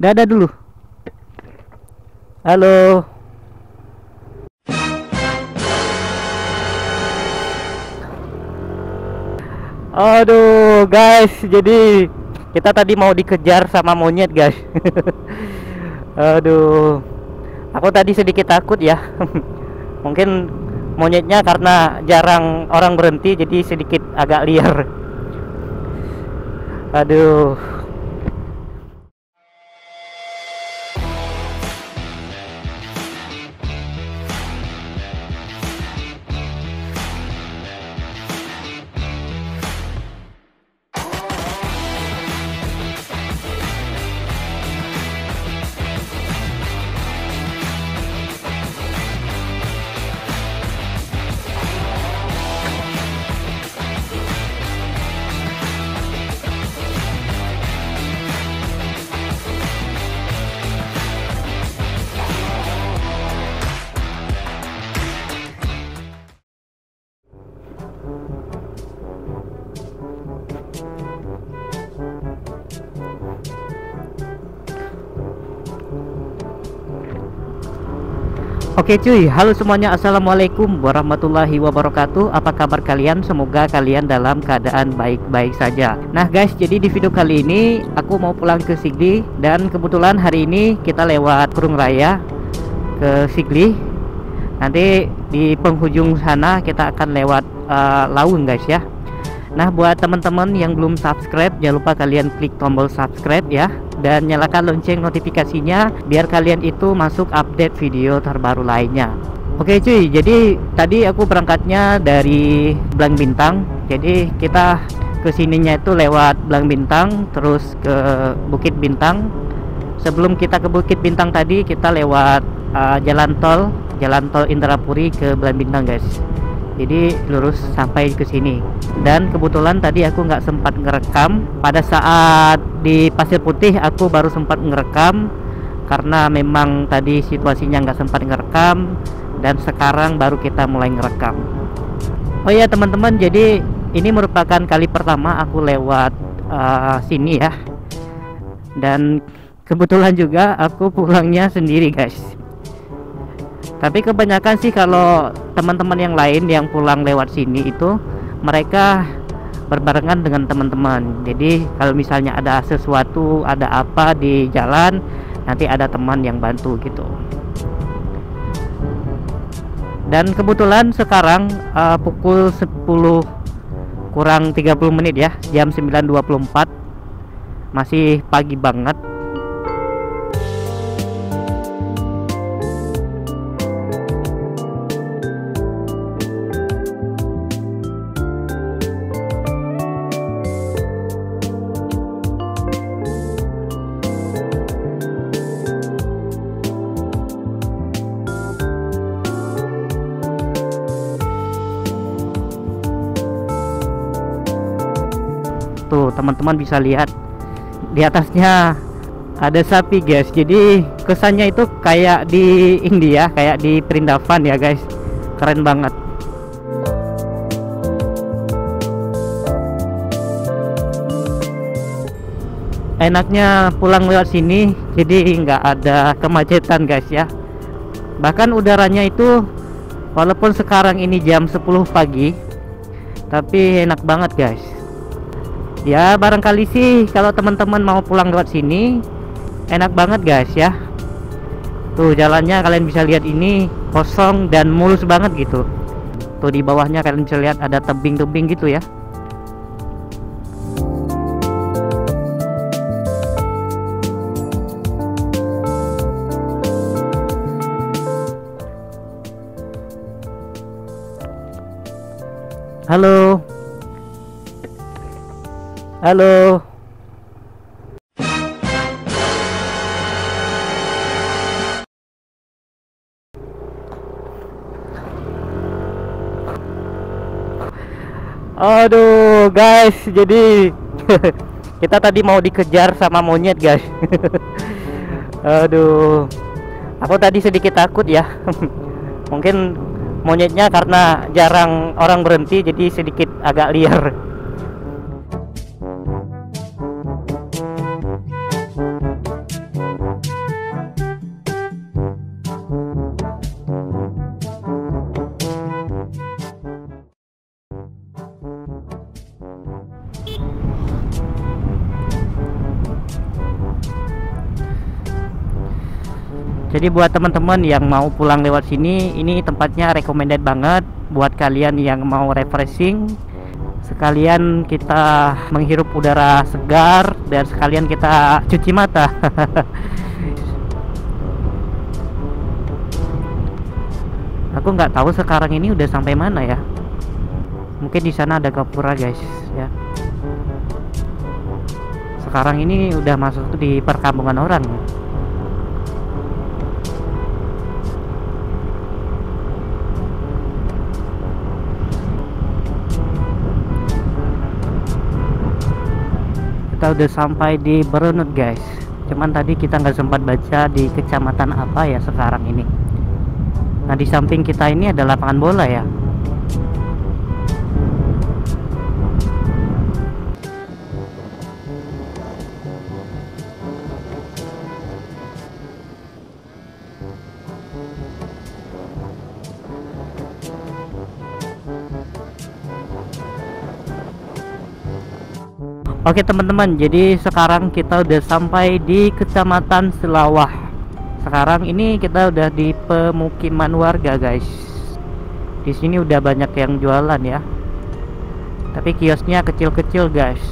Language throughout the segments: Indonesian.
Dadah dulu. Halo. Aduh guys, jadi kita tadi mau dikejar sama monyet guys. Aduh, aku tadi sedikit takut ya. Mungkin monyetnya karena jarang orang berhenti jadi sedikit agak liar. Aduh. Oke cuy, halo semuanya, assalamualaikum warahmatullahi wabarakatuh. Apa kabar kalian? Semoga kalian dalam keadaan baik-baik saja. Nah guys, jadi di video kali ini aku mau pulang ke Sigli. Dan kebetulan hari ini kita lewat Kurung Raya ke Sigli. Nanti di penghujung sana kita akan lewat Laung guys ya. Nah buat teman-teman yang belum subscribe, jangan lupa kalian klik tombol subscribe ya, dan nyalakan lonceng notifikasinya biar kalian itu masuk update video terbaru lainnya. Oke cuy, jadi tadi aku berangkatnya dari Blang Bintang. Jadi kita kesininya itu lewat Blang Bintang terus ke Bukit Bintang. Sebelum kita ke Bukit Bintang tadi kita lewat jalan tol Indrapuri ke Blang Bintang guys. Jadi lurus sampai ke sini. Dan kebetulan tadi aku nggak sempat ngerekam pada saat di Pasir Putih. Aku baru sempat ngerekam karena memang tadi situasinya nggak sempat ngerekam, dan sekarang baru kita mulai ngerekam. Oh ya teman-teman, jadi ini merupakan kali pertama aku lewat sini ya. Dan kebetulan juga aku pulangnya sendiri guys. Tapi kebanyakan sih kalau teman-teman yang lain yang pulang lewat sini itu mereka berbarengan dengan teman-teman. Jadi kalau misalnya ada sesuatu, ada apa di jalan, nanti ada teman yang bantu gitu. Dan kebetulan sekarang pukul 10 kurang 30 menit ya, jam 9.24. Masih pagi banget. Tuh teman-teman bisa lihat di atasnya ada sapi guys. Jadi kesannya itu kayak di India, kayak di Perindavan ya guys. Keren banget. Enaknya pulang lewat sini, jadi nggak ada kemacetan guys ya. Bahkan udaranya itu walaupun sekarang ini jam 10 pagi, tapi enak banget guys. Ya barangkali sih kalau teman-teman mau pulang lewat sini enak banget guys ya. Tuh jalannya kalian bisa lihat, ini kosong dan mulus banget gitu. Tuh di bawahnya kalian bisa lihat ada tebing-tebing gitu ya. Halo. Halo. Aduh guys, jadi kita tadi mau dikejar sama monyet guys. Aduh, aku tadi sedikit takut ya. Mungkin monyetnya karena jarang orang berhenti jadi sedikit agak liar. Jadi buat teman-teman yang mau pulang lewat sini, ini tempatnya recommended banget buat kalian yang mau refreshing. Sekalian kita menghirup udara segar dan sekalian kita cuci mata. Aku nggak tahu sekarang ini udah sampai mana ya. Mungkin di sana ada gapura guys ya. Sekarang ini udah masuk di perkampungan orang. Kita udah sampai di Berunut guys. Cuman tadi kita nggak sempat baca di kecamatan apa ya sekarang ini. Nah, di samping kita ini ada lapangan bola ya. Oke teman-teman, jadi sekarang kita udah sampai di Kecamatan Selawah. Sekarang ini kita udah di pemukiman warga guys. Di sini udah banyak yang jualan ya. Tapi kiosnya kecil-kecil guys.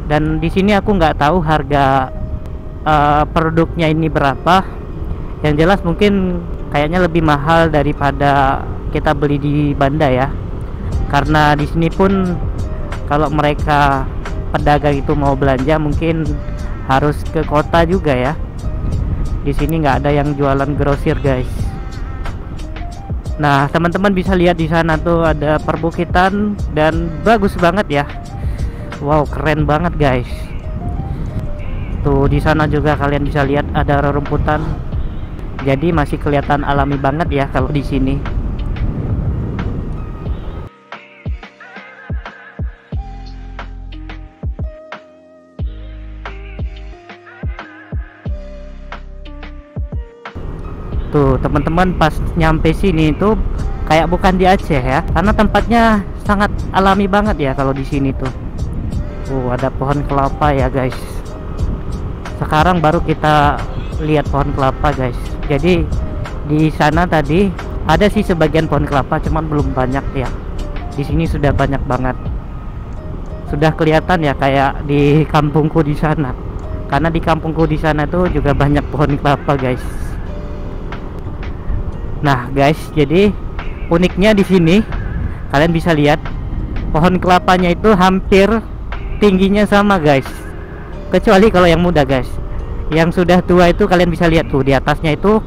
Dan di sini aku nggak tahu harga produknya ini berapa. Yang jelas mungkin kayaknya lebih mahal daripada kita beli di Banda ya. Karena di sini pun kalau mereka pedagang itu mau belanja mungkin harus ke kota juga ya. Di sini nggak ada yang jualan grosir guys. Nah teman-teman bisa lihat di sana tuh ada perbukitan dan bagus banget ya. Wow keren banget guys. Tuh di sana juga kalian bisa lihat ada rerumputan. Jadi masih kelihatan alami banget ya kalau di sini. Tuh teman-teman pas nyampe sini tuh kayak bukan di Aceh ya, karena tempatnya sangat alami banget ya kalau di sini tuh. Ada pohon kelapa ya guys. Sekarang baru kita lihat pohon kelapa guys. Jadi di sana tadi ada sih sebagian pohon kelapa, cuman belum banyak ya. Di sini sudah banyak banget. Sudah kelihatan ya kayak di kampungku di sana. Karena di kampungku di sana tuh juga banyak pohon kelapa guys. Nah guys, jadi uniknya di sini kalian bisa lihat pohon kelapanya itu hampir tingginya sama guys. Kecuali kalau yang muda guys. Yang sudah tua itu kalian bisa lihat tuh di atasnya itu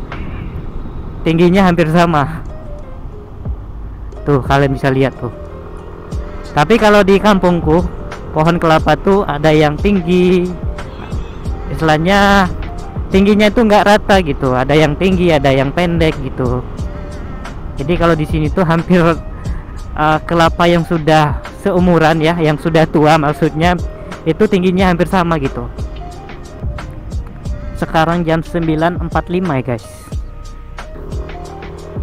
tingginya hampir sama. Tuh kalian bisa lihat tuh. Tapi kalau di kampungku pohon kelapa tuh ada yang tinggi, istilahnya tingginya itu nggak rata gitu, ada yang tinggi ada yang pendek gitu. Jadi kalau di sini tuh hampir kelapa yang sudah seumuran ya, yang sudah tua maksudnya, itu tingginya hampir sama gitu. Sekarang jam 9.45 ya guys.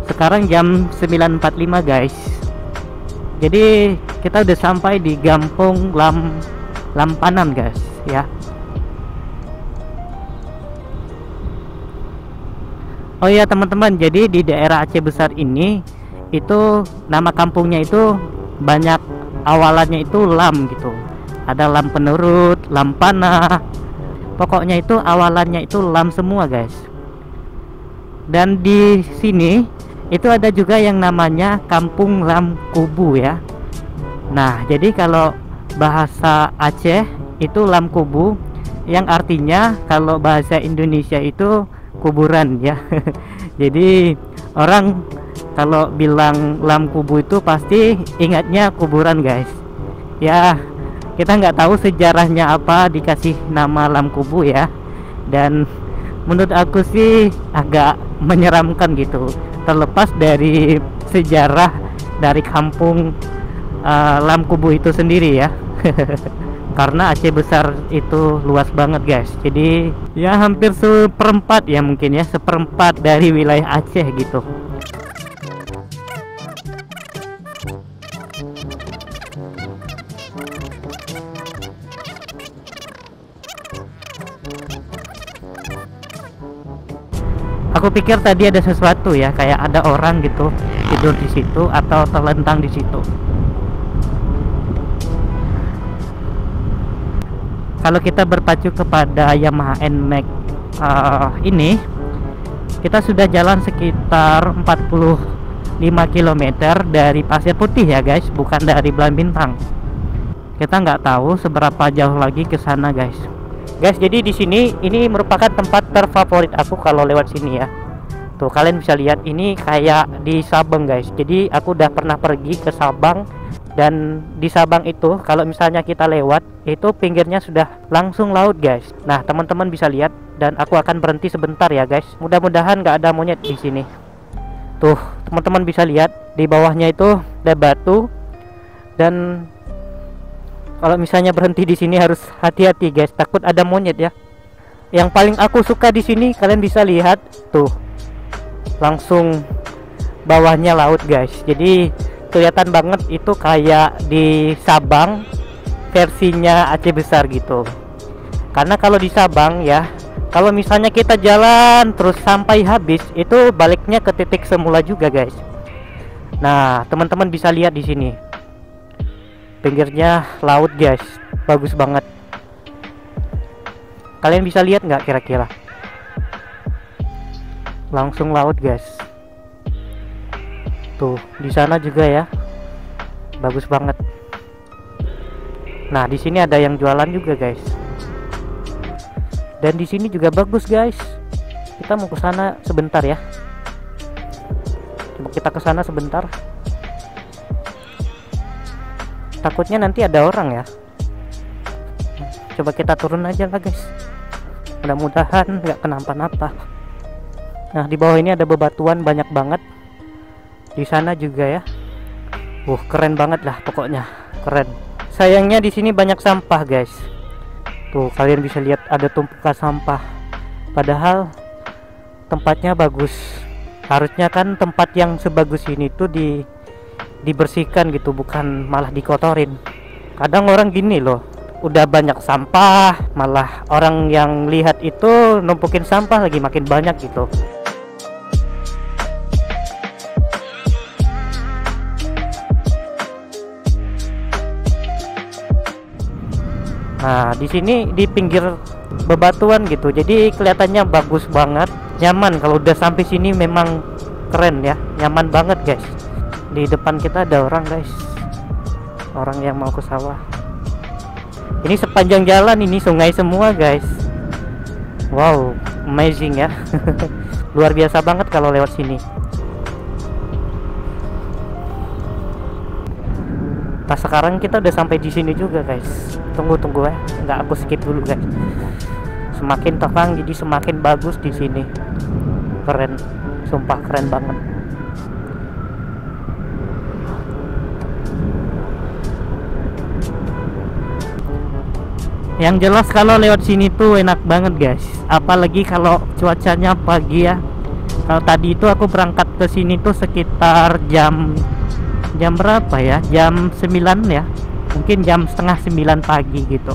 Sekarang jam 9.45 guys. Jadi kita udah sampai di Kampung Lampanan guys ya. Oh ya teman-teman, jadi di daerah Aceh Besar ini itu nama kampungnya itu banyak awalannya itu lam gitu. Ada lam penurut, lam panah. Pokoknya itu awalannya itu lam semua guys. Dan di sini itu ada juga yang namanya Kampung Lam Kubu ya. Nah, jadi kalau bahasa Aceh itu lam kubu, yang artinya kalau bahasa Indonesia itu kuburan ya. Jadi orang kalau bilang lam kubu itu pasti ingatnya kuburan guys ya. Kita nggak tahu sejarahnya apa dikasih nama lam kubu ya, dan menurut aku sih agak menyeramkan gitu, terlepas dari sejarah dari kampung lam kubu itu sendiri ya. Karena Aceh Besar itu luas banget guys. Jadi ya hampir seperempat ya, mungkin ya seperempat dari wilayah Aceh gitu. Aku pikir tadi ada sesuatu ya, kayak ada orang gitu tidur di situ atau terlentang di situ. Kalau kita berpacu kepada Yamaha NMAX ini, kita sudah jalan sekitar 45 km dari Pasir Putih ya guys, bukan dari Belang Bintang. Kita nggak tahu seberapa jauh lagi ke sana guys. Jadi di sini ini merupakan tempat terfavorit aku kalau lewat sini ya. Tuh kalian bisa lihat ini kayak di Sabang guys. Jadi aku udah pernah pergi ke Sabang, dan di Sabang itu kalau misalnya kita lewat itu pinggirnya sudah langsung laut guys. Nah teman-teman bisa lihat, dan aku akan berhenti sebentar ya guys. Mudah-mudahan nggak ada monyet di sini. Tuh teman-teman bisa lihat di bawahnya itu ada batu, dan kalau misalnya berhenti di sini harus hati-hati guys, takut ada monyet ya. Yang paling aku suka di sini kalian bisa lihat tuh, langsung bawahnya laut guys. Jadi kelihatan banget itu kayak di Sabang versinya Aceh besar gitu. Karena kalau di Sabang ya, kalau misalnya kita jalan terus sampai habis, itu baliknya ke titik semula juga guys. Nah teman-teman bisa lihat di sini pinggirnya laut guys, bagus banget. Kalian bisa lihat nggak kira-kira? Langsung laut guys. Tuh di sana juga ya, bagus banget. Nah di sini ada yang jualan juga guys, dan di sini juga bagus guys. Kita mau ke sana sebentar ya. Coba kita ke sana sebentar. Takutnya nanti ada orang ya. Coba kita turun aja lah guys, mudah-mudahan nggak kenapa-napa. Nah di bawah ini ada bebatuan banyak banget, di sana juga ya. Keren banget lah pokoknya, keren. Sayangnya di sini banyak sampah guys. Tuh kalian bisa lihat ada tumpukan sampah, padahal tempatnya bagus. Harusnya kan tempat yang sebagus ini tuh dibersihkan gitu, bukan malah dikotorin. Kadang orang gini loh, udah banyak sampah malah orang yang lihat itu numpukin sampah lagi makin banyak gitu. Nah di sini di pinggir bebatuan gitu, jadi kelihatannya bagus banget, nyaman. Kalau udah sampai sini memang keren ya, nyaman banget guys. Di depan kita ada orang guys, orang yang mau ke sawah. Ini sepanjang jalan ini sungai semua guys. Wow amazing ya. Luar biasa banget kalau lewat sini. Nah sekarang kita udah sampai di sini juga guys. Tunggu ya, nggak aku skip dulu guys. Semakin terang jadi semakin bagus di sini. Keren, sumpah keren banget. Yang jelas kalau lewat sini tuh enak banget guys, apalagi kalau cuacanya pagi ya. Kalau tadi itu aku berangkat ke sini tuh sekitar jam berapa ya, jam 9 ya, mungkin jam setengah 9 pagi gitu.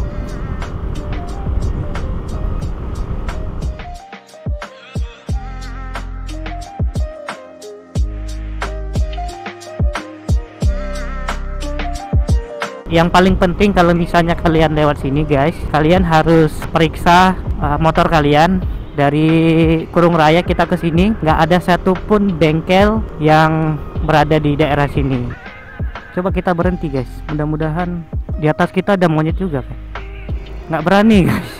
Yang paling penting kalau misalnya kalian lewat sini guys, kalian harus periksa motor kalian. Dari Kurung Raya kita ke sini nggak ada satupun bengkel yang berada di daerah sini. Coba kita berhenti guys, mudah-mudahan di atas kita ada monyet juga kan. Nggak berani guys,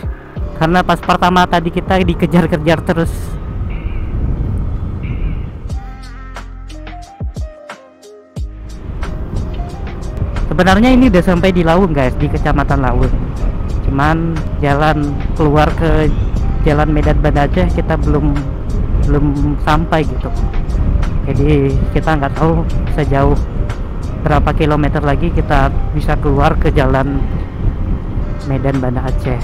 karena pas pertama tadi kita dikejar-kejar terus. Sebenarnya ini udah sampai di Laun guys, di Kecamatan Laun. Cuman jalan keluar ke Jalan Medan Banda Aceh kita belum sampai gitu. Jadi kita nggak tahu sejauh berapa kilometer lagi kita bisa keluar ke Jalan Medan Banda Aceh.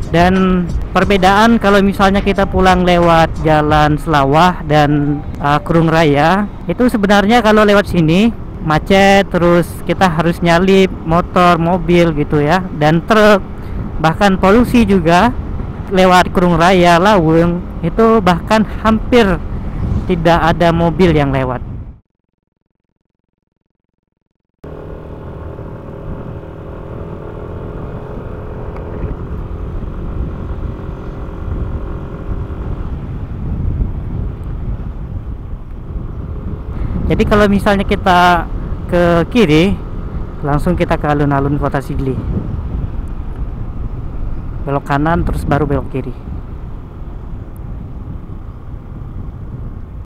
Dan perbedaan kalau misalnya kita pulang lewat jalan Selawah dan Kerung Raya, itu sebenarnya kalau lewat sini macet, terus kita harus nyalip motor, mobil gitu ya, dan truk, bahkan polusi juga. Lewat Kerung Raya, Lawung itu bahkan hampir tidak ada mobil yang lewat. Jadi kalau misalnya kita ke kiri, langsung kita ke alun-alun Kota Sigli. Belok kanan terus baru belok kiri.